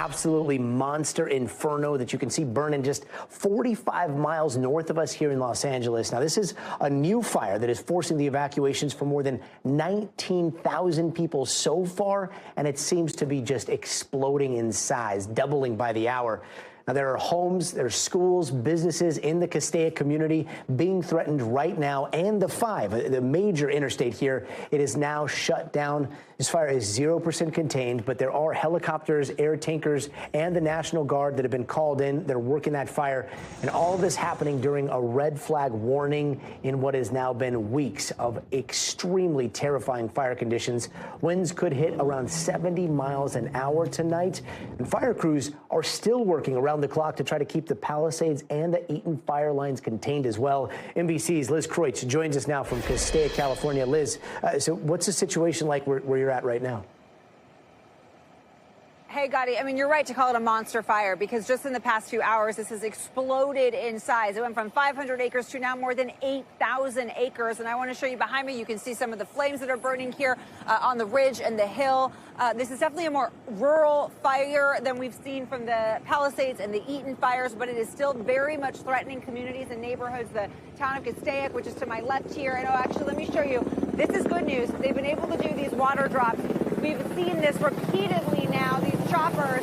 absolutely monster inferno that you can see burning just 45 miles north of us here in Los Angeles. Now, this is a new fire that is forcing the evacuations for more than 19,000 people so far, and it seems to be just exploding in size, doubling by the hour. Now, there are homes, there are schools, businesses in the Castaic community being threatened right now, and the major interstate here, it is now shut down. This fire is 0% contained, but there are helicopters, air tankers, and the National Guard that have been called in. They're working that fire, and all of this happening during a red flag warning in what has now been weeks of extremely terrifying fire conditions. Winds could hit around 70 miles an hour tonight, and fire crews are still working around the clock to try to keep the Palisades and the Eaton fire lines contained as well. NBC's Liz Kreutz joins us now from Castaic, California. Liz, so what's the situation like where you're at right now? Hey, Gotti, I mean, you're right to call it a monster fire because just in the past few hours, this has exploded in size. It went from 500 acres to now more than 8,000 acres. And I want to show you behind me, you can see some of the flames that are burning here on the ridge and the hill. This is definitely a more rural fire than we've seen from the Palisades and the Eaton fires, but it is still very much threatening communities and neighborhoods. The town of Castaic, which is to my left here. And actually, let me show you. This is good news. They've been able to do these water drops. We've seen this repeatedly now, these choppers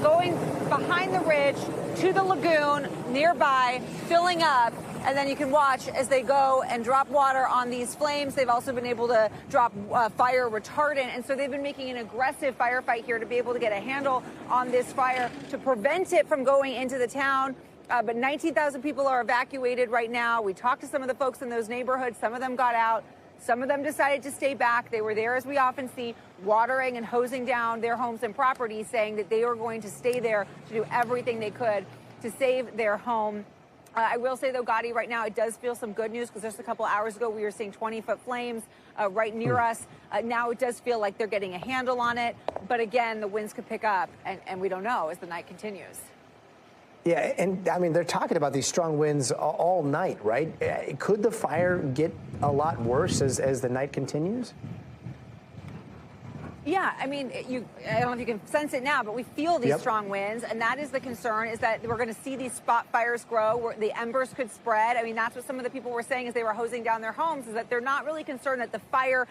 going behind the ridge to the lagoon nearby, filling up, and then you can watch as they go and drop water on these flames. They've also been able to drop fire retardant, and so they've been making an aggressive firefight here to be able to get a handle on this fire to prevent it from going into the town. But 19,000 people are evacuated right now. We talked to some of the folks in those neighborhoods. Some of them got out. Some of them decided to stay back. They were there, as we often see, watering and hosing down their homes and properties, saying that they were going to stay there to do everything they could to save their home. I will say, though, Gotti, right now it does feel some good news because just a couple hours ago we were seeing 20-foot flames right near us. Now it does feel like they're getting a handle on it. But again, the winds could pick up, and we don't know as the night continues. Yeah, and I mean, they're talking about these strong winds all night, right? Could the fire get a lot worse as the night continues? Yeah, I mean, I don't know if you can sense it now, but we feel these strong winds, and that is the concern, is that we're going to see these spot fires grow, where the embers could spread. I mean, that's what some of the people were saying as they were hosing down their homes, is that they're not really concerned that the fire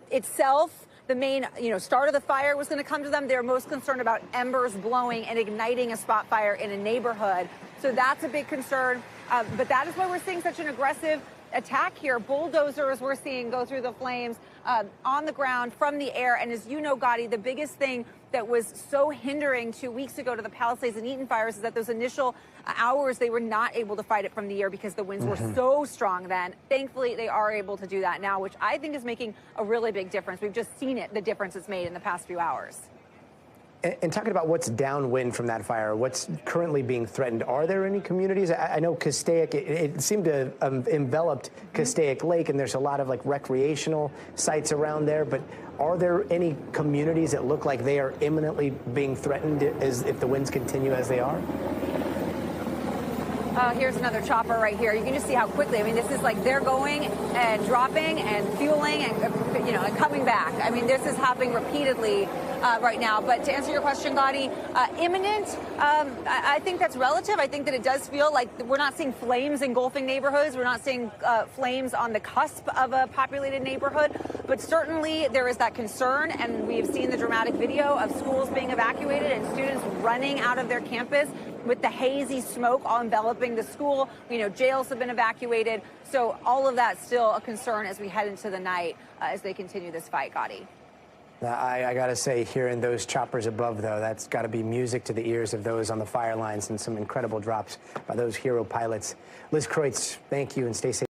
itself, the main, start of the fire was going to come to them. They're most concerned about embers blowing and igniting a spot fire in a neighborhood. So that's a big concern. But that is why we're seeing such an aggressive attack here. Bulldozers we're seeing go through the flames on the ground from the air. And as you know, Gotti, the biggest thing that was so hindering 2 weeks ago to the Palisades and Eaton fires is that those initial hours, they were not able to fight it from the air because the winds were so strong then. Thankfully, they are able to do that now, which I think is making a really big difference. We've just seen it, the difference it's made in the past few hours. And talking about what's downwind from that fire, what's currently being threatened, are there any communities? I know Castaic, it seemed to have enveloped Castaic Lake, and there's a lot of recreational sites around there, but are there any communities that look like they are imminently being threatened if the winds continue as they are? Here's another chopper right here. You can just see how quickly. I mean, this is like they're going and dropping and fueling and, and coming back. I mean, this is happening repeatedly right now. But to answer your question, Gotti, imminent, I think that's relative. I think that it does feel like we're not seeing flames engulfing neighborhoods. We're not seeing flames on the cusp of a populated neighborhood. But certainly there is that concern. And we've seen the dramatic video of schools being evacuated and students running out of their campus with the hazy smoke all enveloping the school. We know jails have been evacuated. So all of that's still a concern as we head into the night as they continue this fight, Gotti. I got to say, hearing those choppers above, though, that's got to be music to the ears of those on the fire lines, and some incredible drops by those hero pilots. Liz Kreutz, thank you, and stay safe.